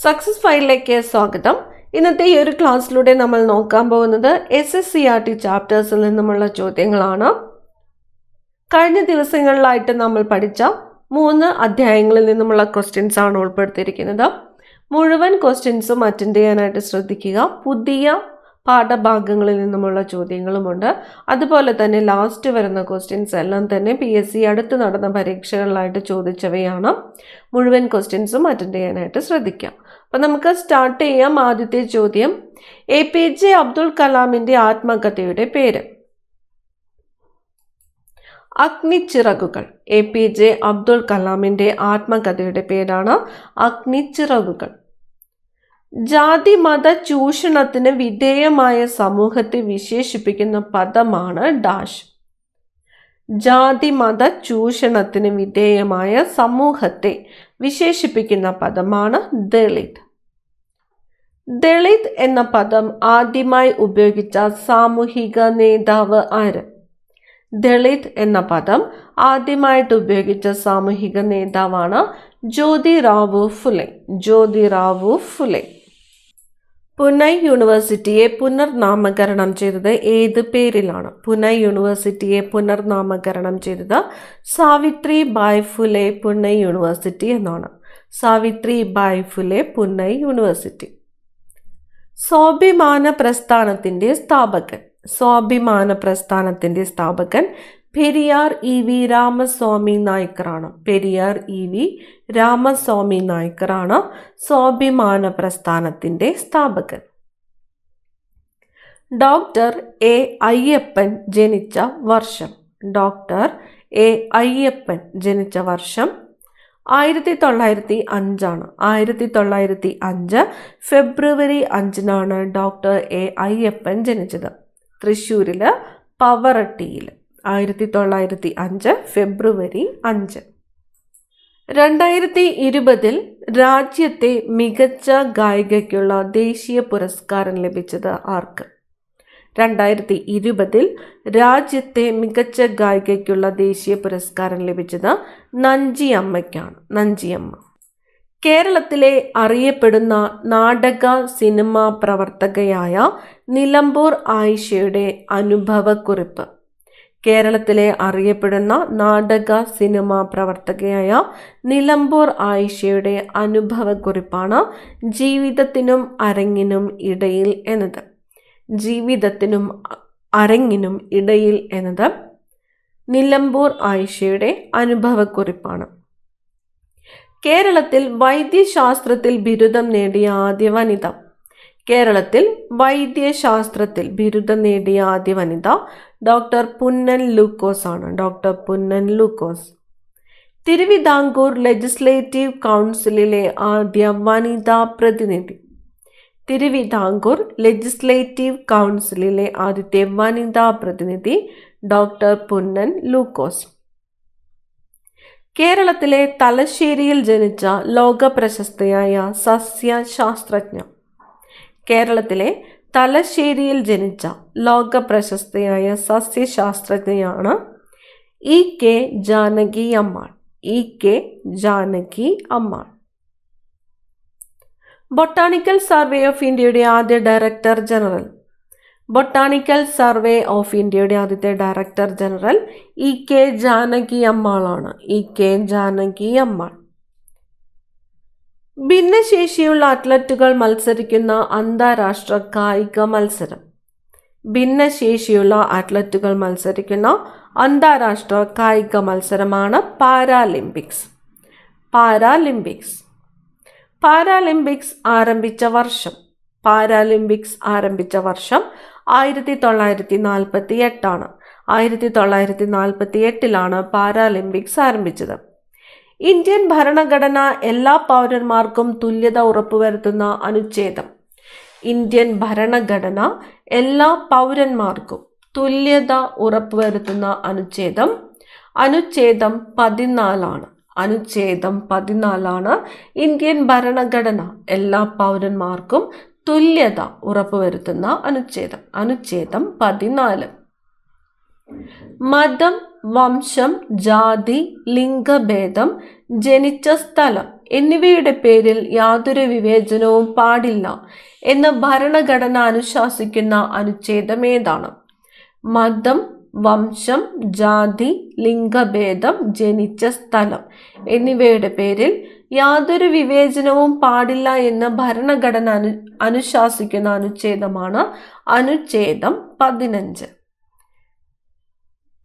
Success ഫയലിലേക്ക് സ്വാഗതം. ഇന്നത്തെ ഈ ഒരു ക്ലാസ്സിലൂടെ നമ്മൾ നോക്കാൻ പോകുന്നത് SSCRT ചാപ്റ്റേഴ്സിൽ നിന്നുമുള്ള ചോദ്യങ്ങളാണ്. കഴിഞ്ഞ ദിവസങ്ങളിലായിട്ട് നമ്മൾ പഠിച്ച 3 അധ്യായങ്ങളിൽ നിന്നുമുള്ള ക്വസ്റ്റ്യൻസ് ആണ് ഉൾപ്പെടുത്തിയിരിക്കുന്നത്. മുഴുവൻ ക്വസ്റ്റ്യൻസും അറ്റൻഡ് ചെയ്യാനായിട്ട് ശ്രദ്ധിക്കുക. പുതിയ പാഠഭാഗങ്ങളിൽ നിന്നുമുള്ള ചോദ്യങ്ങളുമുണ്ട്. അതുപോലെ തന്നെ ലാസ്റ്റ് വരുന്ന ക്വസ്റ്റ്യൻസ് എല്ലാം തന്നെ PSC അടുത്ത് നടന്ന പരീക്ഷകളിലായിട്ട് ചോദിച്ചവയാണ്. മുഴുവൻ ക്വസ്റ്റ്യൻസും അറ്റൻഡ് ചെയ്യാനായിട്ട് ശ്രദ്ധിക്കാം. അപ്പം നമുക്ക് സ്റ്റാർട്ട് ചെയ്യാം. ആദ്യത്തെ ചോദ്യം, APJ അബ്ദുൽ കലാമിൻ്റെ ആത്മകഥയുടെ പേര്? അഗ്നിച്ചിറകുകൾ. APJ അബ്ദുൽ കലാമിൻ്റെ ആത്മകഥയുടെ പേരാണ് അഗ്നിച്ചിറകുകൾ. ജാതി മത ചൂഷണത്തിന് വിധേയമായ സമൂഹത്തെ വിശേഷിപ്പിക്കുന്ന പദമാണ് ഡാഷ്. ജാതി മത ചൂഷണത്തിന് വിധേയമായ സമൂഹത്തെ വിശേഷിപ്പിക്കുന്ന പദമാണ് ദളിത്. ദളിത് എന്ന പദം ആദ്യമായി ഉപയോഗിച്ച സാമൂഹിക നേതാവ് ആര്? ദളിത് എന്ന പദം ആദ്യമായിട്ട് ഉപയോഗിച്ച സാമൂഹിക നേതാവാണ് ജ്യോതിറാവു ഫുലെ. ജ്യോതിറാവു ഫുലെ. പുനെ യൂണിവേഴ്സിറ്റിയെ പുനർനാമകരണം ചെയ്തത് ഏത് പേരിലാണ്? പുനെ യൂണിവേഴ്സിറ്റിയെ പുനർനാമകരണം ചെയ്തത് സാവിത്രി ബായ് ഫുലെ പുനെ യൂണിവേഴ്സിറ്റി എന്നാണ്. സാവിത്രി ബായ് ഫുലെ പുനെ യൂണിവേഴ്സിറ്റി. സ്വാഭിമാന പ്രസ്ഥാനത്തിൻ്റെ സ്ഥാപകൻ? സ്വാഭിമാന പ്രസ്ഥാനത്തിൻ്റെ സ്ഥാപകൻ പെരിയാർ EV രാമസ്വാമി നായ്ക്കറാണ്. പെരിയാർ EV രാമസ്വാമി നായ്ക്കറാണ് സ്വാഭിമാന പ്രസ്ഥാനത്തിൻ്റെ സ്ഥാപകൻ. ഡോക്ടർ A അയ്യപ്പൻ ജനിച്ച വർഷം? ഡോക്ടർ A അയ്യപ്പൻ ജനിച്ച വർഷം 1905 ആണ്. 1905 ഫെബ്രുവരി 5 ഡോക്ടർ A അയ്യപ്പൻ ജനിച്ചത്. തൃശ്ശൂരിൽ പവറട്ടിയിൽ. 1905 ഫെബ്രുവരി 5. 2020 രാജ്യത്തെ മികച്ച ഗായികയ്ക്കുള്ള ദേശീയ പുരസ്കാരം ലഭിച്ചത് ആർക്ക്? 2020 രാജ്യത്തെ മികച്ച ഗായികയ്ക്കുള്ള ദേശീയ പുരസ്കാരം ലഭിച്ചത് നഞ്ചിയമ്മയ്ക്കാണ്. നഞ്ചിയമ്മ. കേരളത്തിലെ അറിയപ്പെടുന്ന നാടക സിനിമാ പ്രവർത്തകയായ നിലമ്പൂർ ആയിഷയുടെ അനുഭവക്കുറിപ്പ്? കേരളത്തിലെ അറിയപ്പെടുന്ന നാടക സിനിമാ പ്രവർത്തകയായ നിലമ്പൂർ ആയിഷയുടെ അനുഭവക്കുറിപ്പാണ് ജീവിതത്തിനും അരങ്ങിനും ഇടയിൽ എന്നത്. ജീവിതത്തിനും അരങ്ങിനും ഇടയിൽ എന്നത് നിലമ്പൂർ ആയിഷയുടെ അനുഭവക്കുറിപ്പാണ്. കേരളത്തിൽ വൈദ്യശാസ്ത്രത്തിൽ ബിരുദം നേടിയ ആദ്യ വനിത? കേരളത്തിൽ വൈദ്യശാസ്ത്രത്തിൽ ബിരുദം നേടിയ ആദ്യ വനിത ഡോക്ടർ പുന്നൻ ലൂക്കോസ് ആണ്. ഡോക്ടർ പുന്നൻ ലൂക്കോസ്. തിരുവിതാംകൂർ ലെജിസ്ലേറ്റീവ് കൗൺസിലിലെ ആദ്യ വനിതാ പ്രതിനിധി? തിരുവിതാംകൂർ ലെജിസ്ലേറ്റീവ് കൗൺസിലിലെ ആദ്യത്തെ വനിതാ പ്രതിനിധി ഡോക്ടർ പുന്നൻ ലൂക്കോസ്. കേരളത്തിലെ തലശ്ശേരിയിൽ ജനിച്ച ലോക പ്രശസ്തയായ സസ്യശാസ്ത്രജ്ഞ? കേരളത്തിലെ തലശ്ശേരിയിൽ ജനിച്ച ലോക പ്രശസ്തയായ സസ്യശാസ്ത്രജ്ഞയാണ് EK Janaki Ammal. EK Janaki Ammal. Botanical survey of ഇന്ത്യയുടെ ആദ്യ director general? Botanical survey of ഇന്ത്യയുടെ ആദ്യത്തെ ഡയറക്ടർ ജനറൽ EK ജാനകി അമ്മാളാണ്. EK ജാനകി അമ്മാൾ. ഭിന്നശേഷിയുള്ള അത്ലറ്റുകൾ മത്സരിക്കുന്ന അന്താരാഷ്ട്ര കായിക മത്സരം? ഭിന്നശേഷിയുള്ള അത്ലറ്റുകൾ മത്സരിക്കുന്ന അന്താരാഷ്ട്ര കായിക മത്സരമാണ് പാരാലിമ്പിക്സ്. പാരാലിമ്പിക്സ്. പാരാലിമ്പിക്സ് ആരംഭിച്ച വർഷം? പാരാലിമ്പിക്സ് ആരംഭിച്ച വർഷം 1948 ആണ്. 1948 പാരാലിമ്പിക്സ് ആരംഭിച്ചത്. ഇന്ത്യൻ ഭരണഘടന എല്ലാ പൗരന്മാർക്കും തുല്യത ഉറപ്പുവരുത്തുന്ന അനുച്ഛേദം? ഇന്ത്യൻ ഭരണഘടന എല്ലാ പൗരന്മാർക്കും തുല്യത ഉറപ്പുവരുത്തുന്ന അനുച്ഛേദം? അനുച്ഛേദം 14 അനുച്ഛേദം 14 ഇന്ത്യൻ ഭരണഘടന എല്ലാ പൗരന്മാർക്കും തുല്യത ഉറപ്പുവരുത്തുന്ന അനുച്ഛേദം. അനുച്ഛേദം 14. മതം, വംശം, ജാതി, ലിംഗഭേദം, ജനിച്ച സ്ഥലം എന്നിവയുടെ പേരിൽ യാതൊരു വിവേചനവും പാടില്ല എന്ന് ഭരണഘടന അനുശാസിക്കുന്ന അനുച്ഛേദം ഏതാണ്? മതം, വംശം, ജാതി, ലിംഗഭേദം, ജനിച്ച സ്ഥലം എന്നിവയുടെ പേരിൽ യാതൊരു വിവേചനവും പാടില്ല എന്ന് ഭരണഘടന അനുശാസിക്കുന്ന അനുച്ഛേദമാണ് അനുച്ഛേദം 15.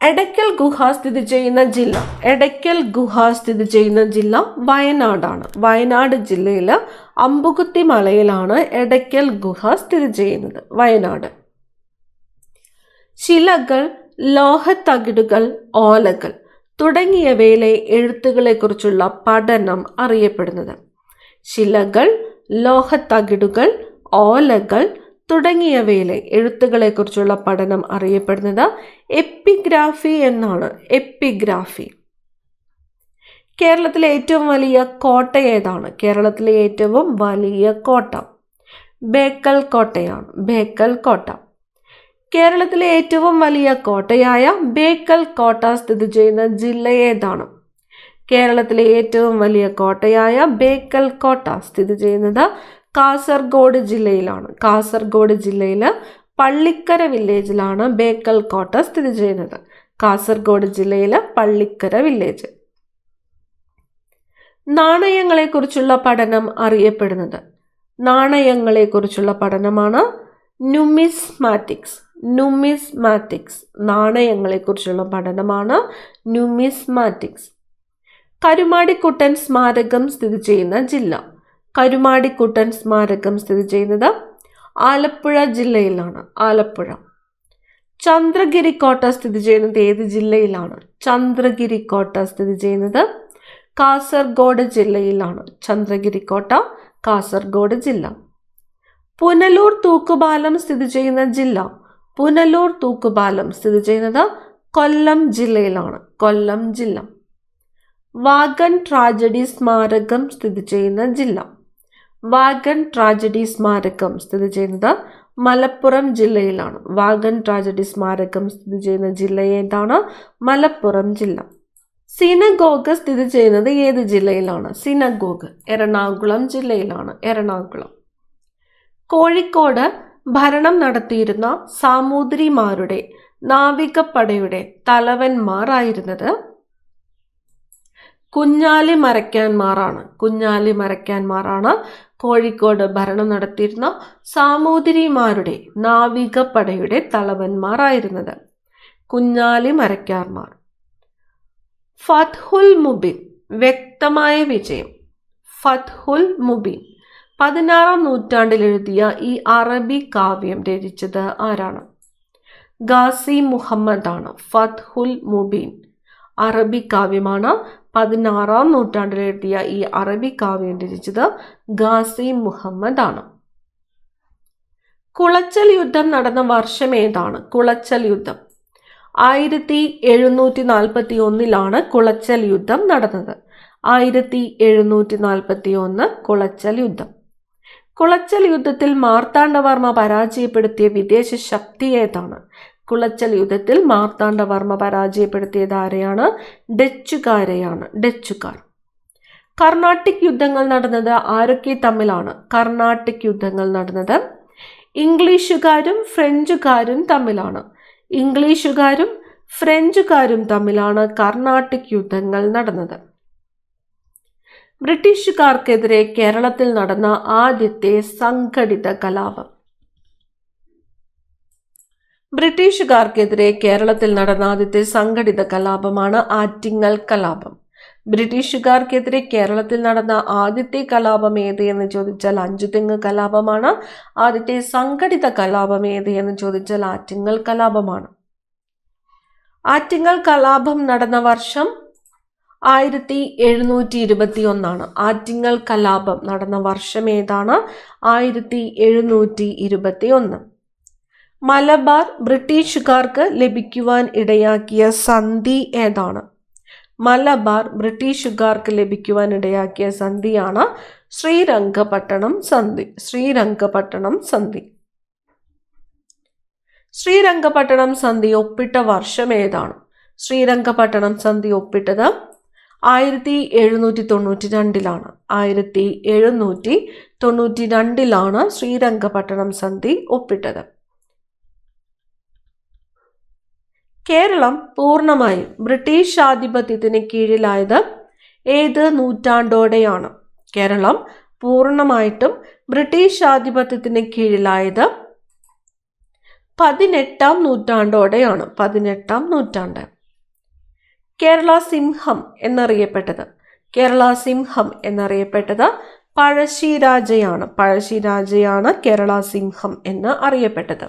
എടയ്ക്കൽ ഗുഹ സ്ഥിതി ചെയ്യുന്ന ജില്ല. എടയ്ക്കൽ ഗുഹ സ്ഥിതി ചെയ്യുന്ന ജില്ല വയനാടാണ്. വയനാട് ജില്ലയിലെ അമ്പുകുത്തി മലയിലാണ് എടയ്ക്കൽ ഗുഹ സ്ഥിതി ചെയ്യുന്നത്. വയനാട്. ശിലകൾ, ലോഹത്തകിടുകൾ, ഓലകൾ തുടങ്ങിയവയിലെ എഴുത്തുകളെക്കുറിച്ചുള്ള പഠനം അറിയപ്പെടുന്നത്. ശിലകൾ, ലോഹത്തകിടുകൾ, ഓലകൾ തുടങ്ങിയവയിലെ എഴുത്തുകളെക്കുറിച്ചുള്ള പഠനം അറിയപ്പെടുന്നത് എപ്പിഗ്രാഫി എന്നാണ്. എപ്പിഗ്രാഫി. കേരളത്തിലെ ഏറ്റവും വലിയ കോട്ട ഏതാണ്? കേരളത്തിലെ ഏറ്റവും വലിയ കോട്ട ബേക്കൽ കോട്ടയാണ്. ബേക്കൽ കോട്ട. കേരളത്തിലെ ഏറ്റവും വലിയ കോട്ടയായ ബേക്കൽ കോട്ട സ്ഥിതി ചെയ്യുന്ന ജില്ല ഏതാണ്? കേരളത്തിലെ ഏറ്റവും വലിയ കോട്ടയായ ബേക്കൽ കോട്ട സ്ഥിതി ചെയ്യുന്നത് കാസർഗോഡ് ജില്ലയിലാണ്. കാസർഗോഡ് ജില്ലയിലെ പള്ളിക്കര വില്ലേജിലാണ് ബേക്കൽ കോട്ട സ്ഥിതി ചെയ്യുന്നത്. കാസർഗോഡ് ജില്ലയിലെ പള്ളിക്കര വില്ലേജ്. നാണയങ്ങളെക്കുറിച്ചുള്ള പഠനം അറിയപ്പെടുന്നത്. നാണയങ്ങളെക്കുറിച്ചുള്ള പഠനമാണ് ന്യൂമിസ്മാറ്റിക്സ്. ന്യൂമിസ്മാറ്റിക്സ്. നാണയങ്ങളെക്കുറിച്ചുള്ള പഠനമാണ് ന്യൂമിസ്മാറ്റിക്സ്. കരുമാടിക്കുട്ടൻ സ്മാരകം സ്ഥിതി ചെയ്യുന്ന ജില്ല. കരുമാടിക്കുട്ടൻ സ്മാരകം സ്ഥിതി ചെയ്യുന്നത് ആലപ്പുഴ ജില്ലയിലാണ്. ആലപ്പുഴ. ചന്ദ്രഗിരി കോട്ട സ്ഥിതി ചെയ്യുന്നത് ഏത് ജില്ലയിലാണ്? ചന്ദ്രഗിരി കോട്ട സ്ഥിതി ചെയ്യുന്നത് കാസർഗോഡ് ജില്ലയിലാണ്. ചന്ദ്രഗിരി കോട്ട കാസർഗോഡ് ജില്ല. പുനലൂർ തൂക്കുപാലം സ്ഥിതി ചെയ്യുന്ന ജില്ല. പുനലൂർ തൂക്കുപാലം സ്ഥിതി ചെയ്യുന്നത് കൊല്ലം ജില്ലയിലാണ്. കൊല്ലം ജില്ല. വാഗൺ ട്രാജഡി സ്മാരകം സ്ഥിതി ചെയ്യുന്ന ജില്ല. വാഗൺ ട്രാജഡി സ്മാരകം സ്ഥിതി ചെയ്യുന്നത് മലപ്പുറം ജില്ലയിലാണ്. വാഗൺ ട്രാജഡി സ്മാരകം സ്ഥിതി ചെയ്യുന്ന ജില്ല ഏതാണ്? മലപ്പുറം ജില്ല. സിനഗോഗ് സ്ഥിതി ചെയ്യുന്നത് ഏത് ജില്ലയിലാണ്? സിനഗോഗ് എറണാകുളം ജില്ലയിലാണ്. എറണാകുളം. കോഴിക്കോട് ഭരണം നടത്തിയിരുന്ന സാമൂതിരിമാരുടെ നാവികപ്പടയുടെ തലവന്മാരായിരുന്നത് കുഞ്ഞാലി മരയ്ക്കാന്മാരാണ്. കുഞ്ഞാലി മരയ്ക്കാന്മാരാണ് കോഴിക്കോട് ഭരണം നടത്തിയിരുന്ന സാമൂതിരിമാരുടെ നാവികപ്പടയുടെ തലവന്മാരായിരുന്നത്. കുഞ്ഞാലി മരയ്ക്കാന്മാർ. ഫത്ഹുൽ മുബീൻ വ്യക്തമായ വിജയം. ഫത്ഹുൽ മുബീൻ 16-ാം നൂറ്റാണ്ടിൽ എഴുതിയ ഈ അറബി കാവ്യം രചിച്ചത് ആരാണ്? ഗാസി മുഹമ്മദ് ആണ്. ഫത്ഹുൽ മുബീൻ അറബി കാവ്യമാണ്. 16-ാം നൂറ്റാണ്ടിൽ എഴുതിയ ഈ അറബി കാവ്യം രചിച്ചത് ഗാസി മുഹമ്മദ് ആണ്. കുളച്ചൽ യുദ്ധം നടന്ന വർഷം ഏതാണ്? കുളച്ചൽ യുദ്ധം 1741 കുളച്ചൽ യുദ്ധം നടന്നത്. 1741 കുളച്ചൽ യുദ്ധം. കുളച്ചൽ യുദ്ധത്തിൽ മാർത്താണ്ഡവർമ്മ പരാജയപ്പെടുത്തിയ വിദേശ ശക്തി ഏതാണ്? കുളച്ചൽ യുദ്ധത്തിൽ മാർത്താണ്ഡവർമ്മ പരാജയപ്പെടുത്തിയത് ആരെയാണ്? ഡച്ചുകാരെയാണ്. ഡച്ചുകാർ. കർണാട്ടിക് യുദ്ധങ്ങൾ നടന്നത് ആരൊക്കെ തമ്മിലാണ്? കർണാട്ടിക് യുദ്ധങ്ങൾ നടന്നത് ഇംഗ്ലീഷുകാരും ഫ്രഞ്ചുകാരും തമ്മിലാണ്. ഇംഗ്ലീഷുകാരും ഫ്രഞ്ചുകാരും തമ്മിലാണ് കർണാട്ടിക് യുദ്ധങ്ങൾ നടന്നത്. ബ്രിട്ടീഷുകാർക്കെതിരെ കേരളത്തിൽ നടന്ന ആദ്യത്തെ സംഘടിത കലാപം. ബ്രിട്ടീഷുകാർക്കെതിരെ കേരളത്തിൽ നടന്ന ആദ്യത്തെ സംഘടിത കലാപമാണ് ആറ്റിങ്ങൽ കലാപം. ബ്രിട്ടീഷുകാർക്കെതിരെ കേരളത്തിൽ നടന്ന ആദ്യത്തെ കലാപം ഏത് എന്ന് ചോദിച്ചാൽ അഞ്ചുതെങ്ങ് കലാപമാണ്. ആദ്യത്തെ സംഘടിത കലാപം ഏത് എന്ന് ചോദിച്ചാൽ ആറ്റിങ്ങൽ കലാപമാണ്. ആറ്റിങ്ങൽ കലാപം നടന്ന വർഷം 1721. ആറ്റിങ്ങൽ കലാപം നടന്ന വർഷം ഏതാണ്? 1721. മലബാർ ബ്രിട്ടീഷുകാർക്ക് ലഭിക്കുവാൻ ഇടയാക്കിയ സന്ധി ഏതാണ്? മലബാർ ബ്രിട്ടീഷുകാർക്ക് ലഭിക്കുവാൻ ഇടയാക്കിയ സന്ധിയാണ് ശ്രീരംഗപട്ടണം സന്ധി. ശ്രീരംഗപട്ടണം സന്ധി. ശ്രീരംഗപട്ടണം സന്ധി ഒപ്പിട്ട വർഷം ഏതാണ്? ശ്രീരംഗപട്ടണം സന്ധി ഒപ്പിട്ടത് 1792 1792 ശ്രീരംഗപട്ടണം സന്ധി ഒപ്പിട്ടത്. കേരളം പൂർണ്ണമായും ബ്രിട്ടീഷ് ആധിപത്യത്തിന് കീഴിലായത് ഏത് നൂറ്റാണ്ടോടെയാണ്? കേരളം പൂർണ്ണമായിട്ടും ബ്രിട്ടീഷ് ആധിപത്യത്തിന് കീഴിലായത് 18ാം നൂറ്റാണ്ടോടെയാണ്. 18ാം നൂറ്റാണ്ട്. കേരള സിംഹം എന്നറിയപ്പെട്ടത് പഴശ്ശിരാജയാണ്. പഴശ്ശിരാജയാണ് കേരള സിംഹം എന്ന് അറിയപ്പെട്ടത്.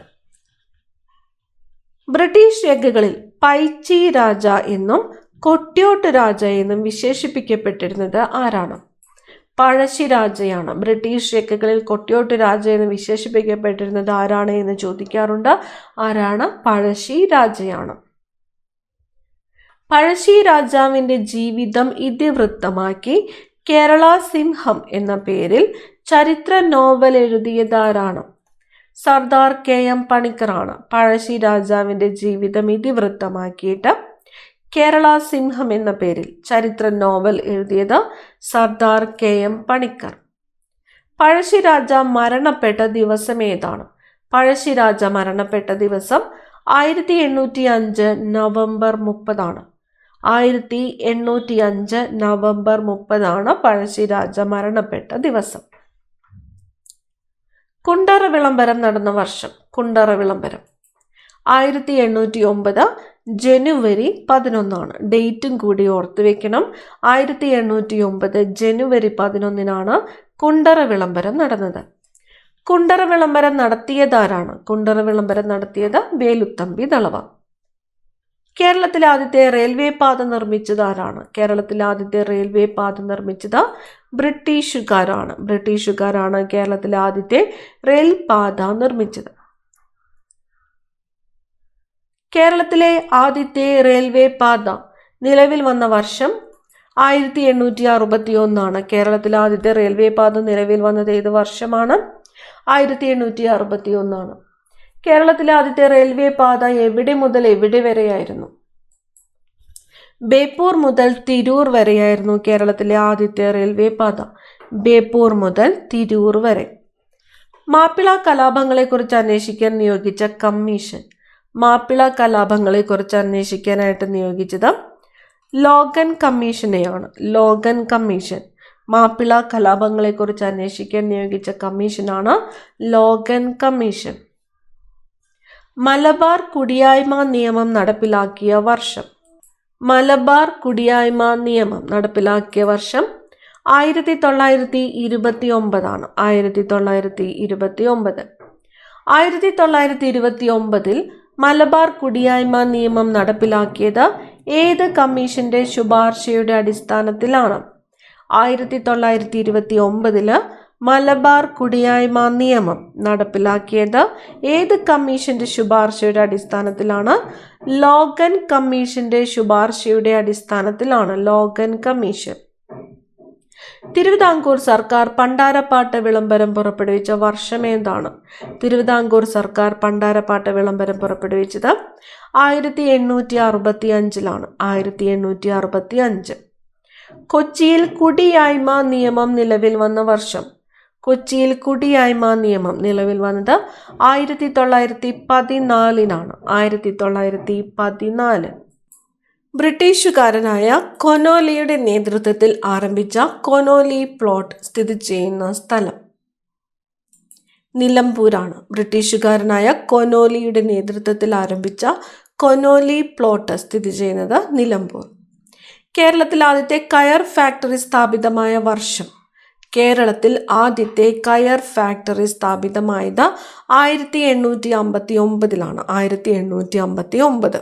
ബ്രിട്ടീഷ് രേഖകളിൽ പൈച്ചി രാജ എന്നും കൊട്ടിയോട്ട് രാജ എന്നും വിശേഷിപ്പിക്കപ്പെട്ടിരുന്നത് ആരാണ്? പഴശ്ശിരാജയാണ്. ബ്രിട്ടീഷ് രേഖകളിൽ കൊട്ടിയോട്ട് രാജ എന്ന് വിശേഷിപ്പിക്കപ്പെട്ടിരുന്നത് ആരാണ് എന്ന് ചോദിക്കാറുണ്ട്. ആരാണ്? പഴശ്ശിരാജയാണ്. പഴശ്ശി രാജാവിന്റെ ജീവിതം ഇതിവൃത്തമാക്കി കേരള സിംഹം എന്ന പേരിൽ ചരിത്ര നോവൽ എഴുതിയതാരാണ്? സർദാർ KM പണിക്കറാണ്. പഴശ്ശി രാജാവിന്റെ ജീവിതം ഇതിവൃത്തമാക്കിയിട്ട് കേരള സിംഹം എന്ന പേരിൽ ചരിത്ര നോവൽ എഴുതിയത് സർദാർ KM പണിക്കർ. പഴശ്ശിരാജ മരണപ്പെട്ട ദിവസം ഏതാണ്? പഴശ്ശിരാജ മരണപ്പെട്ട ദിവസം 1805 നവംബർ 30 1805 നവംബർ 30 പഴശ്ശിരാജ മരണപ്പെട്ട ദിവസം. കുണ്ടറ വിളംബരം നടന്ന വർഷം? കുണ്ടറ വിളംബരം 1809 ജനുവരി 11. ഡേറ്റും കൂടി ഓർത്തു വെക്കണം. 1809 ജനുവരി 11 കുണ്ടറ വിളംബരം നടന്നത്. കുണ്ടറ വിളംബരം നടത്തിയതാരാണ്? കുണ്ടറ വിളംബരം നടത്തിയത് വേലുത്തമ്പി ദളവ. കേരളത്തിലെ ആദ്യത്തെ റെയിൽവേ പാത നിർമ്മിച്ചത് ആരാണ്? കേരളത്തിലെ ആദ്യത്തെ റെയിൽവേ പാത നിർമ്മിച്ചത് ബ്രിട്ടീഷുകാരാണ്. ബ്രിട്ടീഷുകാരാണ് കേരളത്തിലെ ആദ്യത്തെ റെയിൽ പാത നിർമ്മിച്ചത്. കേരളത്തിലെ ആദ്യത്തെ റെയിൽവേ പാത നിലവിൽ വന്ന വർഷം 1861. കേരളത്തിലെ ആദ്യത്തെ റെയിൽവേ പാത നിലവിൽ വന്നത് ഏത് വർഷമാണ്? 1861. കേരളത്തിലെ ആദ്യത്തെ റെയിൽവേ പാത എവിടെ മുതൽ എവിടെ വരെയായിരുന്നു? ബേപ്പൂർ മുതൽ തിരൂർ വരെയായിരുന്നു കേരളത്തിലെ ആദ്യത്തെ റെയിൽവേ പാത. ബേപ്പൂർ മുതൽ തിരൂർ വരെ. മാപ്പിള കലാപങ്ങളെക്കുറിച്ച് അന്വേഷിക്കാൻ നിയോഗിച്ച കമ്മീഷൻ? മാപ്പിള കലാപങ്ങളെക്കുറിച്ച് അന്വേഷിക്കാനായിട്ട് നിയോഗിച്ചത് ലോഗൻ കമ്മീഷനെയാണ്. ലോഗൻ കമ്മീഷൻ. മാപ്പിള കലാപങ്ങളെക്കുറിച്ച് അന്വേഷിക്കാൻ നിയോഗിച്ച കമ്മീഷനാണ് ലോഗൻ കമ്മീഷൻ. മലബാർ കുടിയായ്മ നിയമം നടപ്പിലാക്കിയ വർഷം? മലബാർ കുടിയായ്മ നിയമം നടപ്പിലാക്കിയ വർഷം 1929. 1929. 1929 മലബാർ കുടിയായ്മ നിയമം നടപ്പിലാക്കിയത് ഏത് കമ്മീഷന്റെ ശുപാർശയുടെ അടിസ്ഥാനത്തിലാണ്? 1929 മലബാർ കുടിയായ്മ നിയമം നടപ്പിലാക്കിയത് ഏത് കമ്മീഷന്റെ ശുപാർശയുടെ അടിസ്ഥാനത്തിലാണ്? ലോഗൻ കമ്മീഷന്റെ ശുപാർശയുടെ അടിസ്ഥാനത്തിലാണ്. Logan commission. തിരുവിതാംകൂർ സർക്കാർ പണ്ടാരപ്പാട്ട് വിളംബരം പുറപ്പെടുവിച്ച വർഷം ഏതാണ്? തിരുവിതാംകൂർ സർക്കാർ പണ്ടാരപ്പാട്ട് വിളംബരം പുറപ്പെടുവിച്ചത് 1865. 1865. കൊച്ചിയിൽ കുടിയായ്മ നിയമം നിലവിൽ വന്ന വർഷം? കൊച്ചിയിൽ കുടിയായ്മ നിയമം നിലവിൽ വന്നത് 1914. 1914. ബ്രിട്ടീഷുകാരനായ കൊനോലിയുടെ നേതൃത്വത്തിൽ ആരംഭിച്ച കൊനോലി പ്ലോട്ട് സ്ഥിതി ചെയ്യുന്ന സ്ഥലം? നിലമ്പൂരാണ്. ബ്രിട്ടീഷുകാരനായ കൊനോലിയുടെ നേതൃത്വത്തിൽ ആരംഭിച്ച കൊനോലി പ്ലോട്ട് സ്ഥിതി ചെയ്യുന്നത് നിലമ്പൂർ. കേരളത്തിൽ ആദ്യത്തെ കയർ ഫാക്ടറി സ്ഥാപിതമായ വർഷം? കേരളത്തിൽ ആദ്യത്തെ കയർ ഫാക്ടറി സ്ഥാപിതമായത് 1859. 1859.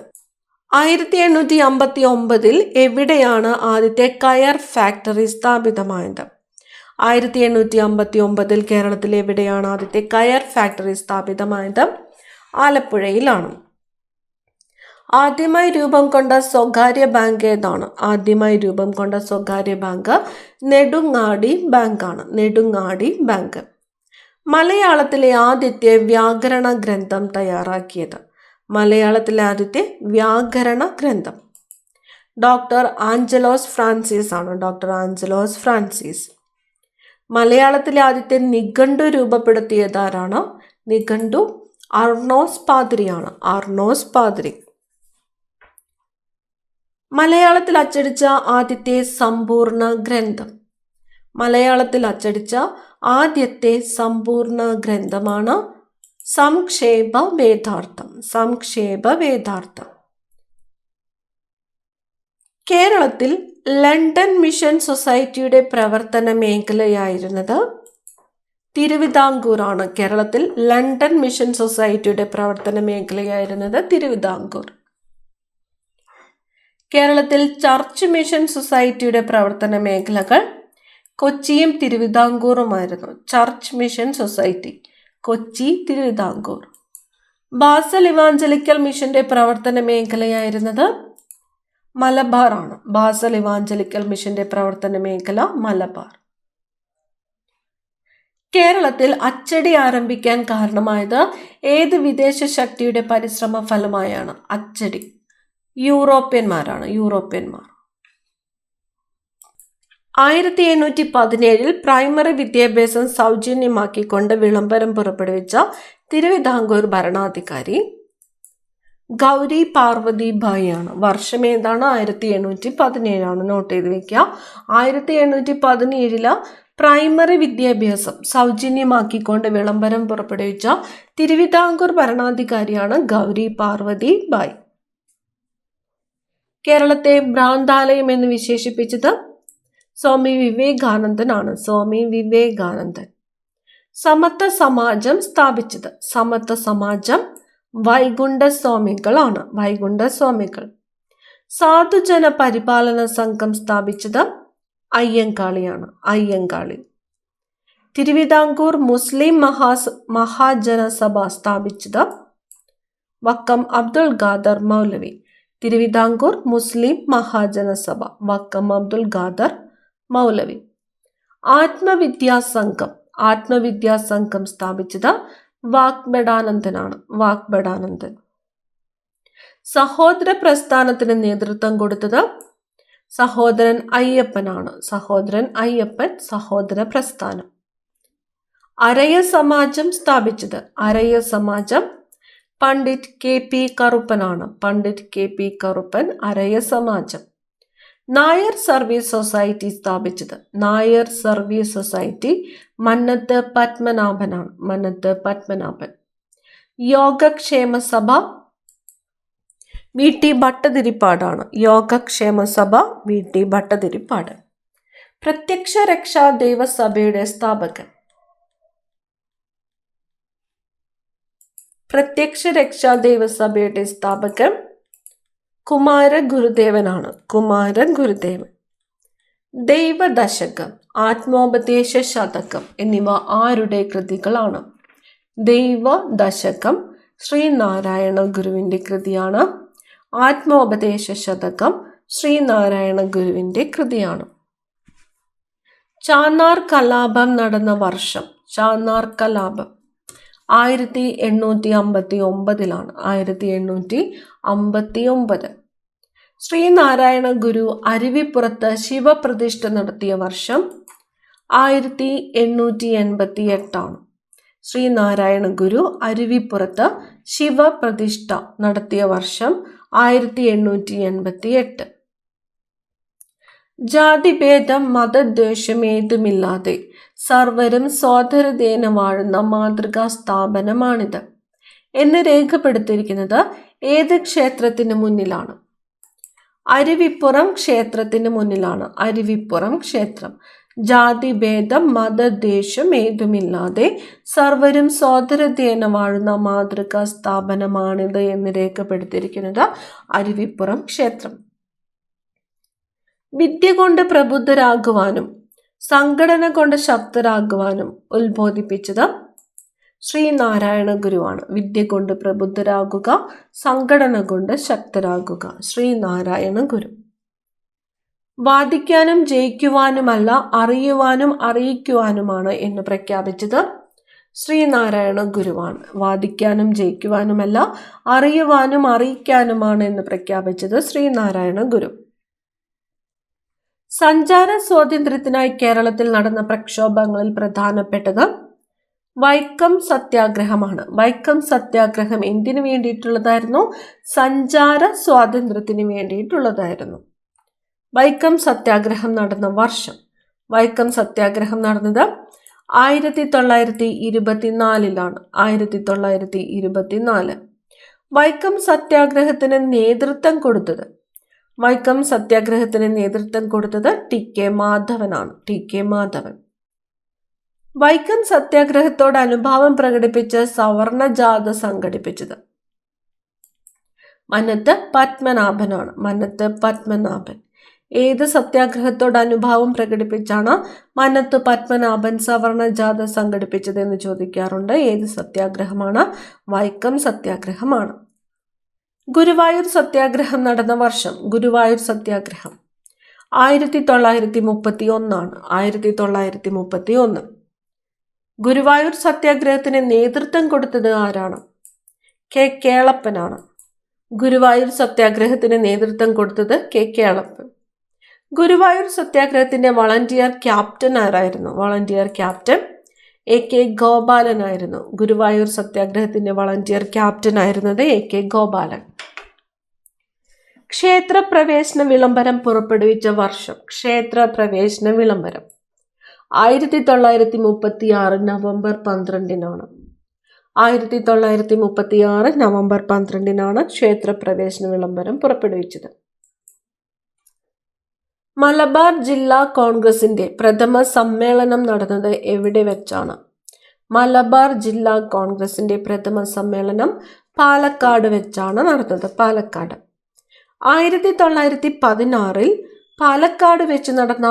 1859 എവിടെയാണ് ആദ്യത്തെ കയർ ഫാക്ടറി സ്ഥാപിതമായത്? 1859 കേരളത്തിൽ എവിടെയാണ് ആദ്യത്തെ കയർ ഫാക്ടറി സ്ഥാപിതമായത്? ആലപ്പുഴയിലാണ്. ആദ്യമായി രൂപം കൊണ്ട സ്വകാര്യ ബാങ്ക് ഏതാണ്? ആദ്യമായി രൂപം കൊണ്ട സ്വകാര്യ ബാങ്ക് നെടുങ്ങാടി ബാങ്കാണ്. നെടുങ്ങാടി ബാങ്ക്. മലയാളത്തിലെ ആദ്യത്തെ വ്യാകരണ ഗ്രന്ഥം തയ്യാറാക്കിയത്? മലയാളത്തിലെ ആദ്യത്തെ വ്യാകരണ ഗ്രന്ഥം ഡോക്ടർ ആഞ്ചലോസ് ഫ്രാൻസിസ് ആണ്. Doctor Angelos Francis. മലയാളത്തിലെ ആദ്യത്തെ നിഘണ്ടു രൂപപ്പെടുത്തിയത് ആരാണ്? നിഘണ്ടു അർണോസ് പാദ്രിയാണ്. അർണോസ് പാദ്രി. മലയാളത്തിൽ അച്ചടിച്ച ആദ്യത്തെ സമ്പൂർണ്ണ ഗ്രന്ഥം. മലയാളത്തിൽ അച്ചടിച്ച ആദ്യത്തെ സമ്പൂർണ്ണ ഗ്രന്ഥമാണ് സംക്ഷേപ വേദാർത്ഥം. സംക്ഷേപ വേദാർത്ഥം. കേരളത്തിൽ ലണ്ടൻ മിഷൻ സൊസൈറ്റിയുടെ പ്രവർത്തന മേഖലയായിരുന്നത് തിരുവിതാംകൂർ ആണ്. കേരളത്തിൽ ലണ്ടൻ മിഷൻ സൊസൈറ്റിയുടെ പ്രവർത്തന മേഖലയായിരുന്നത് തിരുവിതാംകൂർ. കേരളത്തിൽ ചർച്ച് മിഷൻ സൊസൈറ്റിയുടെ പ്രവർത്തന മേഖലകൾ കൊച്ചിയും തിരുവിതാംകൂറുമായിരുന്നു. Church mission society Kochi, Thiruvithamkur. Basel evangelical മിഷന്റെ പ്രവർത്തന മേഖലയായിരുന്നത് മലബാർ ആണ്. ബാസൽ ഇവാഞ്ചലിക്കൽ മിഷന്റെ പ്രവർത്തന മേഖല മലബാർ. കേരളത്തിൽ അച്ചടി ആരംഭിക്കാൻ കാരണമായത് ഏത് വിദേശ ശക്തിയുടെ പരിശ്രമ ഫലമായാണ്? അച്ചടി. യൂറോപ്യന്മാരാണ്. യൂറോപ്യന്മാർ. 1817 പ്രൈമറി വിദ്യാഭ്യാസം സൗജന്യമാക്കിക്കൊണ്ട് വിളംബരം പുറപ്പെടുവിച്ച തിരുവിതാംകൂർ ഭരണാധികാരി ഗൗരി പാർവതി ഭായ് ആണ്. വർഷം ഏതാണ്? 1817 നോട്ട് ചെയ്ത് വെക്കുക. 1817 പ്രൈമറി വിദ്യാഭ്യാസം സൗജന്യമാക്കിക്കൊണ്ട് വിളംബരം പുറപ്പെടുവിച്ച തിരുവിതാംകൂർ ഭരണാധികാരിയാണ് ഗൗരി പാർവതി ഭായ്. കേരളത്തെ ഭ്രാന്താലയം എന്ന് വിശേഷിപ്പിച്ചത് സ്വാമി വിവേകാനന്ദനാണ്. സ്വാമി വിവേകാനന്ദൻ. സമത്വ സമാജം സ്ഥാപിച്ചത്? സമത്വ സമാജം വൈകുണ്ഠസ്വാമികളാണ്. വൈകുണ്ഠസ്വാമികൾ. സാധുജന പരിപാലന സംഘം സ്ഥാപിച്ചത് അയ്യങ്കാളിയാണ്. അയ്യങ്കാളി. തിരുവിതാംകൂർ മുസ്ലിം മഹാജനസഭ സ്ഥാപിച്ചത് വക്കം അബ്ദുൽ ഖാദർ മൗലവി. തിരുവിതാംകൂർ മുസ്ലിം മഹാജനസഭ വക്കം അബ്ദുൽ ഖാദർ മൗലവി. ആത്മവിദ്യാസംഘം. ആത്മവിദ്യാസംഘം സ്ഥാപിച്ചത് വാഗ്ബടാനന്ദനാണ്. വാഗ്ബടാനന്ദൻ. സഹോദര പ്രസ്ഥാനത്തിന് നേതൃത്വം കൊടുത്തത് സഹോദരൻ അയ്യപ്പനാണ്. സഹോദരൻ അയ്യപ്പൻ. സഹോദര പ്രസ്ഥാനം. അരയ സമാജം സ്ഥാപിച്ചത്? അരയ സമാജം പണ്ഡിറ്റ് കെ പി കറുപ്പനാണ്. Pandit K P Karuppan. Araya Samajam. Nair service society സ്ഥാപിച്ചത്? നായർ സർവീസ് സൊസൈറ്റി മന്നത്ത് പത്മനാഭനാണ്. Mannath Padmanabhan. Yogakshema Sabha V T ഭട്ടതിരിപ്പാടാണ്. Yogakshema Sabha V T Bhattathiripad. പ്രത്യക്ഷ രക്ഷാ ദൈവസഭയുടെ സ്ഥാപകൻ? പ്രത്യക്ഷ രക്ഷാ ദൈവസഭയുടെ സ്ഥാപകൻ കുമാര ഗുരുദേവനാണ്. കുമാര ഗുരുദേവൻ. ദൈവദശകം, ആത്മോപദേശ ശതകം എന്നിവ ആരുടെ കൃതികളാണ്? ദൈവദശകം ശ്രീനാരായണ ഗുരുവിൻ്റെ കൃതിയാണ്. ആത്മോപദേശ ശതകം ശ്രീനാരായണ ഗുരുവിൻ്റെ കൃതിയാണ്. ചാന്നാർ കലാപം നടന്ന വർഷം? ചാന്നാർ കലാപം 1859. 1859. ശ്രീനാരായണ ഗുരു അരുവിപ്പുറത്ത് ശിവപ്രതിഷ്ഠ നടത്തിയ വർഷം? 1888. ശ്രീനാരായണ ഗുരു അരുവിപ്പുറത്ത് ശിവപ്രതിഷ്ഠ നടത്തിയ വർഷം 1888. ജാതിഭേദം മതദ്വേഷമേതുമില്ലാതെ സർവരും സോദരതേന വാഴുന്ന മാതൃകാ സ്ഥാപനമാണിത് എന്ന് രേഖപ്പെടുത്തിയിരിക്കുന്നത് ഏത് ക്ഷേത്രത്തിന് മുന്നിലാണ്? അരുവിപ്പുറം ക്ഷേത്രത്തിന് മുന്നിലാണ്. അരുവിപ്പുറം ക്ഷേത്രം. ജാതിഭേദം മതദ്വേഷം ഏതുമില്ലാതെ സർവരും സോദരതേന വാഴുന്ന മാതൃകാ സ്ഥാപനമാണിത് എന്ന് രേഖപ്പെടുത്തിയിരിക്കുന്നത് അരുവിപ്പുറം ക്ഷേത്രം. വിദ്യ കൊണ്ട് പ്രബുദ്ധരാകുവാനും സംഘടന കൊണ്ട് ശക്തരാകുവാനും ഉത്ബോധിപ്പിച്ചത് ശ്രീനാരായണ ഗുരുവാണ്. വിദ്യ കൊണ്ട് പ്രബുദ്ധരാകുക, സംഘടന കൊണ്ട് ശക്തരാകുക. ശ്രീനാരായണ ഗുരു. വാദിക്കാനും ജയിക്കുവാനുമല്ല, അറിയുവാനും അറിയിക്കുവാനുമാണ് എന്ന് പ്രഖ്യാപിച്ചത് ശ്രീനാരായണ ഗുരുവാണ്. വാദിക്കാനും ജയിക്കുവാനുമല്ല, അറിയുവാനും അറിയിക്കാനുമാണ് എന്ന് പ്രഖ്യാപിച്ചത് ശ്രീനാരായണ ഗുരു. സഞ്ചാര സ്വാതന്ത്ര്യത്തിനായി കേരളത്തിൽ നടന്ന പ്രക്ഷോഭങ്ങളിൽ പ്രധാനപ്പെട്ടത് വൈക്കം സത്യാഗ്രഹമാണ്. വൈക്കം സത്യാഗ്രഹം എന്തിനു വേണ്ടിയിട്ടുള്ളതായിരുന്നു? സഞ്ചാര സ്വാതന്ത്ര്യത്തിന് വേണ്ടിയിട്ടുള്ളതായിരുന്നു. വൈക്കം സത്യാഗ്രഹം നടന്ന വർഷം. വൈക്കം സത്യാഗ്രഹം നടന്നത് 1924 1924. വൈക്കം സത്യാഗ്രഹത്തിന് നേതൃത്വം കൊടുത്തത് ടി കെ മാധവനാണ്. വൈക്കം സത്യാഗ്രഹത്തോട് അനുഭാവം പ്രകടിപ്പിച്ച് സവർണ ജാഥ സംഘടിപ്പിച്ചത് മന്നത്ത് പത്മനാഭൻ. ഏത് സത്യാഗ്രഹത്തോട് അനുഭാവം പ്രകടിപ്പിച്ചാണ് മന്നത്ത് പത്മനാഭൻ സവർണ ജാഥ സംഘടിപ്പിച്ചത് എന്ന് ചോദിക്കാറുണ്ട്. ഏത് സത്യാഗ്രഹമാണ്? വൈക്കം സത്യാഗ്രഹമാണ്. ഗുരുവായൂർ സത്യാഗ്രഹം നടന്ന വർഷം. ഗുരുവായൂർ സത്യാഗ്രഹം 1931. 1931. ഗുരുവായൂർ സത്യാഗ്രഹത്തിന് നേതൃത്വം കൊടുത്തത് ആരാണ്? കെ കേളപ്പനാണ്. ഗുരുവായൂർ സത്യാഗ്രഹത്തിന് നേതൃത്വം കൊടുത്തത് കെ കേളപ്പൻ. ഗുരുവായൂർ സത്യാഗ്രഹത്തിന്റെ വളണ്ടിയർ ക്യാപ്റ്റൻ ആരായിരുന്നു? വളണ്ടിയർ ക്യാപ്റ്റൻ എ കെ ഗോപാലനായിരുന്നു. ഗുരുവായൂർ സത്യാഗ്രഹത്തിന്റെ വളണ്ടിയർ ക്യാപ്റ്റൻ ആയിരുന്നത് എ കെ ഗോപാലൻ. ക്ഷേത്രപ്രവേശന വിളംബരം പുറപ്പെടുവിച്ച വർഷം. ക്ഷേത്രപ്രവേശന വിളംബരം 1936 നവംബർ 12. 1936 നവംബർ 12 ക്ഷേത്രപ്രവേശന വിളംബരം പുറപ്പെടുവിച്ചത്. മലബാർ ജില്ലാ കോൺഗ്രസിന്റെ പ്രഥമ സമ്മേളനം നടന്നത് എവിടെ വെച്ചാണ്? മലബാർ ജില്ലാ കോൺഗ്രസിന്റെ പ്രഥമ സമ്മേളനം പാലക്കാട് വെച്ചാണ് നടന്നത്. പാലക്കാട്. 1916 പാലക്കാട് വെച്ച് നടന്ന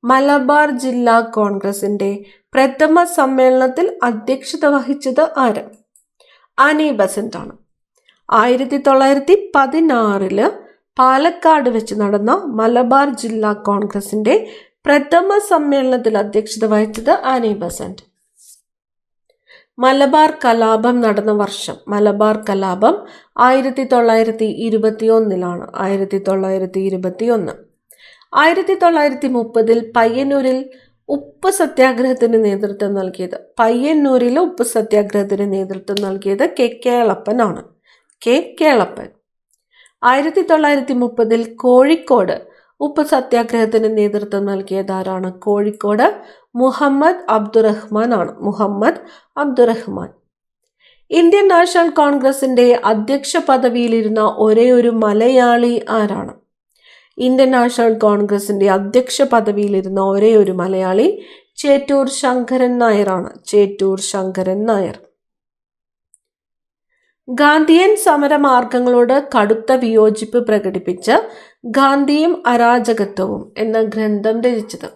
മലബാർ ജില്ലാ കോൺഗ്രസിന്റെ പ്രഥമ സമ്മേളനത്തിൽ അധ്യക്ഷത വഹിച്ചത് ആര്? ആനി ബസന്റ് ആണ്. 1916 പാലക്കാട് വെച്ച് നടന്ന മലബാർ ജില്ലാ കോൺഗ്രസിന്റെ പ്രഥമ സമ്മേളനത്തിൽ അധ്യക്ഷത വഹിച്ചത് ആനി ബസന്റ്. മലബാർ കലാപം നടന്ന വർഷം. മലബാർ കലാപം 1921. 1921. 1930 പയ്യന്നൂരിൽ ഉപ്പ് സത്യാഗ്രഹത്തിന് നേതൃത്വം നൽകിയത്. പയ്യന്നൂരിലെ ഉപ്പ് സത്യാഗ്രഹത്തിന് നേതൃത്വം നൽകിയത് കെ കേളപ്പനാണ്. കെ കേളപ്പൻ. 1930 കോഴിക്കോട് ഉപ്പ് സത്യാഗ്രഹത്തിന് നേതൃത്വം നൽകിയത് ആരാണ്? കോഴിക്കോട് മുഹമ്മദ് അബ്ദുറഹ്മാൻ ആണ്. മുഹമ്മദ് അബ്ദുറഹ്മാൻ. ഇന്ത്യൻ നാഷണൽ കോൺഗ്രസിന്റെ അധ്യക്ഷ പദവിയിലിരുന്ന ഒരേ ഒരു മലയാളി ആരാണ്? ഇന്ത്യൻ നാഷണൽ കോൺഗ്രസിന്റെ അധ്യക്ഷ പദവിയിലിരുന്ന ഒരേ ഒരു മലയാളി ചേറ്റൂർ ശങ്കരൻ നായരാണ്. ചേറ്റൂർ ശങ്കരൻ നായർ. ഗാന്ധിയൻ സമരമാർഗങ്ങളോട് കടുത്ത വിയോജിപ്പ് പ്രകടിപ്പിച്ച് ഗാന്ധിയും അരാജകത്വവും എന്ന ഗ്രന്ഥം രചിച്ചത്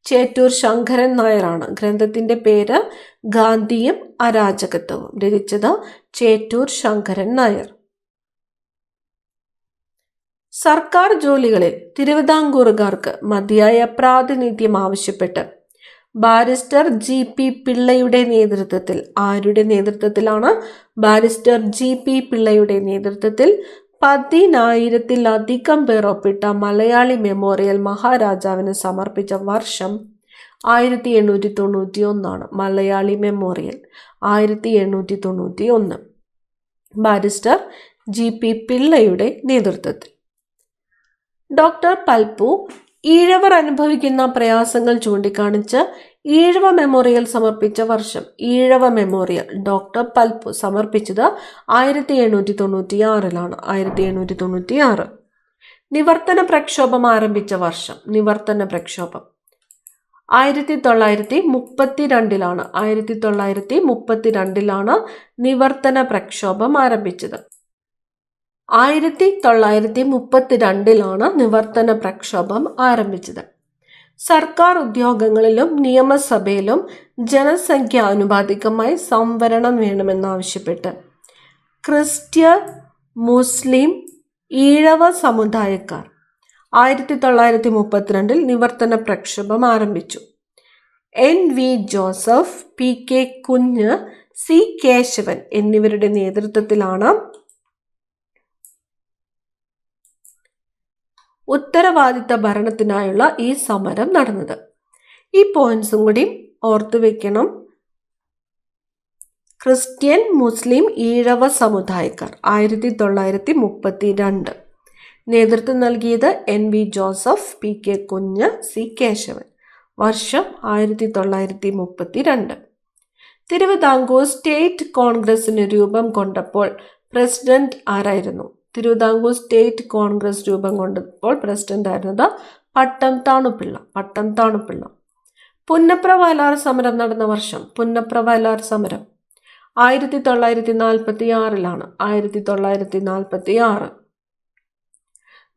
ചേറ്റൂർ ശങ്കരൻ നായരാണ്. ഗ്രന്ഥത്തിന്റെ പേര് ഗാന്ധിയും അരാജകത്വവും. രചിച്ചത് ചേറ്റൂർ ശങ്കരൻ നായർ. സർക്കാർ ജോലികളിൽ തിരുവിതാംകൂറുകാർക്ക് മതിയായ പ്രാതിനിധ്യം ആവശ്യപ്പെട്ട് ബാരിസ്റ്റർ ജി പി പിള്ളയുടെ നേതൃത്വത്തിൽ, ആരുടെ നേതൃത്വത്തിലാണ്? ബാരിസ്റ്റർ ജി പി പിള്ളയുടെ നേതൃത്വത്തിൽ 10,000-ലധികം പേർ ഒപ്പിട്ട മലയാളി മെമ്മോറിയൽ മഹാരാജാവിന് സമർപ്പിച്ച വർഷം 1891. Malayali memorial 1891. Barrister G P പിള്ളയുടെ നേതൃത്വത്തിൽ. ഡോക്ടർ പൽപ്പു ഈഴവർ അനുഭവിക്കുന്ന പ്രയാസങ്ങൾ ചൂണ്ടിക്കാണിച്ച് ഈഴവ മെമ്മോറിയൽ സമർപ്പിച്ച വർഷം. ഈഴവ മെമ്മോറിയൽ ഡോക്ടർ പൽപ്പു സമർപ്പിച്ചത് 1896. 1896. നിവർത്തന പ്രക്ഷോഭം ആരംഭിച്ച വർഷം. നിവർത്തന പ്രക്ഷോഭം 1932. 1932 നിവർത്തന പ്രക്ഷോഭം ആരംഭിച്ചത്. 1932 നിവർത്തന പ്രക്ഷോഭം ആരംഭിച്ചത്. സർക്കാർ ഉദ്യോഗങ്ങളിലും നിയമസഭയിലും ജനസംഖ്യാനുപാതികമായി സംവരണം വേണമെന്നാവശ്യപ്പെട്ട് ക്രിസ്ത്യൻ, മുസ്ലിം, ഈഴവ സമുദായക്കാർ 1932 നിവർത്തന പ്രക്ഷോഭം ആരംഭിച്ചു. N V Joseph, P K Kunju, C Kesavan എന്നിവരുടെ നേതൃത്വത്തിലാണ് ഉത്തരവാദിത്ത ഭരണത്തിനായുള്ള ഈ സമരം നടന്നത്. ഈ പോയിന്റ്സും കൂടി ഓർത്തു വെക്കണം. ക്രിസ്ത്യൻ മുസ്ലിം ഈഴവ സമുദായക്കാർ 1932. നേതൃത്വം നൽകിയത് NV ജോസഫ്, PK കുഞ്ഞ്, C കേശവൻ. വർഷം 1932. തിരുവിതാംകൂർ സ്റ്റേറ്റ് കോൺഗ്രസിന് രൂപം കൊണ്ടപ്പോൾ പ്രസിഡന്റ് ആരായിരുന്നു? തിരുവിതാംകൂർ സ്റ്റേറ്റ് കോൺഗ്രസ് രൂപം കൊണ്ടപ്പോൾ പ്രസിഡന്റ് ആയിരുന്നത് പട്ടം താണുപിള്ള. പുന്നപ്ര വയലാർ സമരം നടന്ന വർഷം? പുന്നപ്ര വയലാർ സമരം 1946. 1946.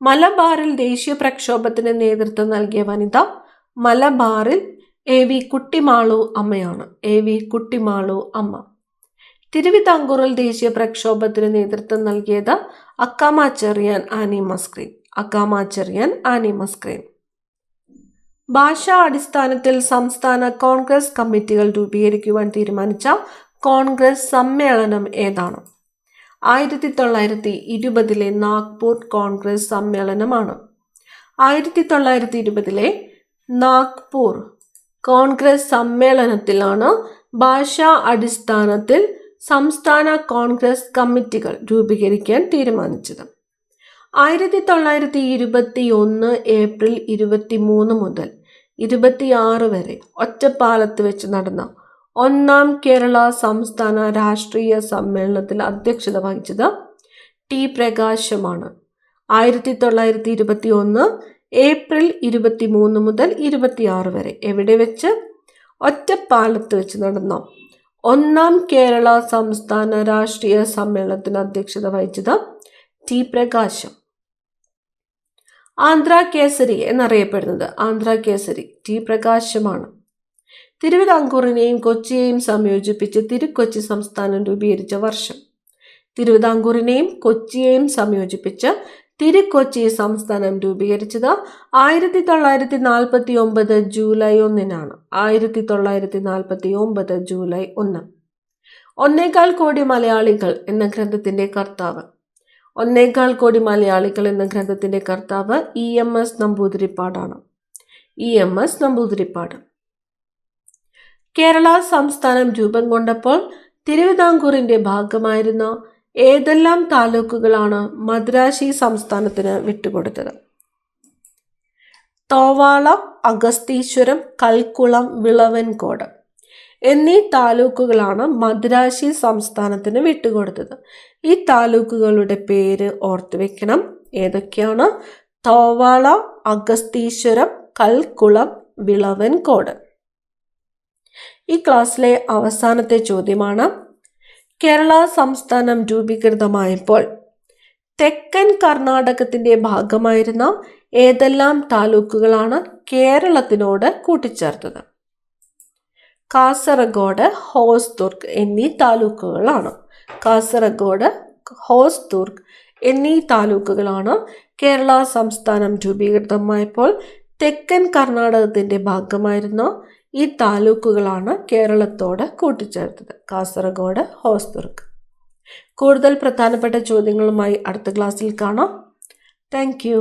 മലബാറിൽ ദേശീയ പ്രക്ഷോഭത്തിന് നേതൃത്വം നൽകിയ വനിത? മലബാറിൽ AV കുട്ടിമാളു അമ്മയാണ്. AV കുട്ടിമാളു അമ്മ. തിരുവിതാംകൂറിൽ ദേശീയ പ്രക്ഷോഭത്തിന് നേതൃത്വം നൽകിയത് അക്കാമാച്ചെറിയാൻ ആനി മസ്ക്രീൻ. ഭാഷാ അടിസ്ഥാനത്തിൽ സംസ്ഥാന കോൺഗ്രസ് കമ്മിറ്റികൾ രൂപീകരിക്കുവാൻ തീരുമാനിച്ച കോൺഗ്രസ് സമ്മേളനം ഏതാണ്? 1920 നാഗ്പൂർ കോൺഗ്രസ് സമ്മേളനമാണ്. 1920 നാഗ്പൂർ കോൺഗ്രസ് സമ്മേളനത്തിലാണ് ഭാഷാ അടിസ്ഥാനത്തിൽ സംസ്ഥാന കോൺഗ്രസ് കമ്മിറ്റികൾ രൂപീകരിക്കാൻ തീരുമാനിച്ചത്. 1921 ഏപ്രിൽ 23 മുതൽ 26 വരെ ഒറ്റപ്പാലത്ത് വെച്ച് നടന്ന 1-ാം കേരള സംസ്ഥാന രാഷ്ട്രീയ സമ്മേളനത്തിൽ അധ്യക്ഷത വഹിച്ചത് T. പ്രകാശമാണ്. 1921 ഏപ്രിൽ 23 മുതൽ 26 വരെ എവിടെ വെച്ച്? ഒറ്റപ്പാലത്ത് വെച്ച് നടന്ന 1-ാം കേരള സംസ്ഥാന രാഷ്ട്രീയ സമ്മേളനത്തിന് അധ്യക്ഷത വഹിച്ചത് T. പ്രകാശം. ആന്ധ്രാകേസരി എന്നറിയപ്പെടുന്നത്? ആന്ധ്രാകേസരി T. പ്രകാശമാണ്. തിരുവിതാംകൂറിനെയും കൊച്ചിയെയും സംയോജിപ്പിച്ച് തിരുക്കൊച്ചി സംസ്ഥാനം രൂപീകരിച്ച വർഷം? തിരുവിതാംകൂറിനെയും കൊച്ചിയെയും സംയോജിപ്പിച്ച് തിരുക്കൊച്ചി സംസ്ഥാനം രൂപീകരിച്ചത് 1949 ജൂലൈ 1-നാണ്. 1949 ജൂലൈ 1. 1.25 കോടി മലയാളികൾ എന്ന ഗ്രന്ഥത്തിന്റെ കർത്താവ്? 1.25 കോടി മലയാളികൾ എന്ന ഗ്രന്ഥത്തിന്റെ കർത്താവ് EMS നമ്പൂതിരിപ്പാടാണ്. EMS നമ്പൂതിരിപ്പാട്. കേരള സംസ്ഥാനം രൂപം കൊണ്ടപ്പോൾ തിരുവിതാംകൂറിന്റെ ഭാഗമായിരുന്ന ഏതെല്ലാം താലൂക്കുകളാണ് മദ്രാശി സംസ്ഥാനത്തിന് വിട്ടുകൊടുത്തത്? തോവാള, അഗസ്തീശ്വരം, കൽക്കുളം, വിളവൻകോട് എന്നീ താലൂക്കുകളാണ് മദ്രാശി സംസ്ഥാനത്തിന് വിട്ടുകൊടുത്തത്. ഈ താലൂക്കുകളുടെ പേര് ഓർത്തു വെക്കണം. ഏതൊക്കെയാണ്? തോവാള, അഗസ്തീശ്വരം, കൽക്കുളം, വിളവൻകോട്. ഈ ക്ലാസ്സിലെ അവസാനത്തെ ചോദ്യമാണ്. കേരള സംസ്ഥാനം രൂപീകൃതമായപ്പോൾ തെക്കൻ കർണാടകത്തിന്റെ ഭാഗമായിരുന്ന ഏതെല്ലാം താലൂക്കുകളാണ് കേരളത്തിനോട് കൂട്ടിച്ചേർത്തത്? കാസർഗോഡ്, ഹോസ്ദുർഗ് എന്നീ താലൂക്കുകളാണ്. കാസർഗോഡ്, ഹോസ്ദുർഗ് എന്നീ താലൂക്കുകളാണ് കേരള സംസ്ഥാനം രൂപീകൃതമായപ്പോൾ തെക്കൻ കർണാടകത്തിന്റെ ഭാഗമായിരുന്ന ഈ താലൂക്കുകളാണ് കേരളത്തോട് കൂട്ടിച്ചേർത്തത്. കാസർഗോഡ്, ഹോസ്ദുർഗ്. കൂടുതൽ പ്രധാനപ്പെട്ട ചോദ്യങ്ങളുമായി അടുത്ത ക്ലാസ്സിൽ കാണാം. Thank you.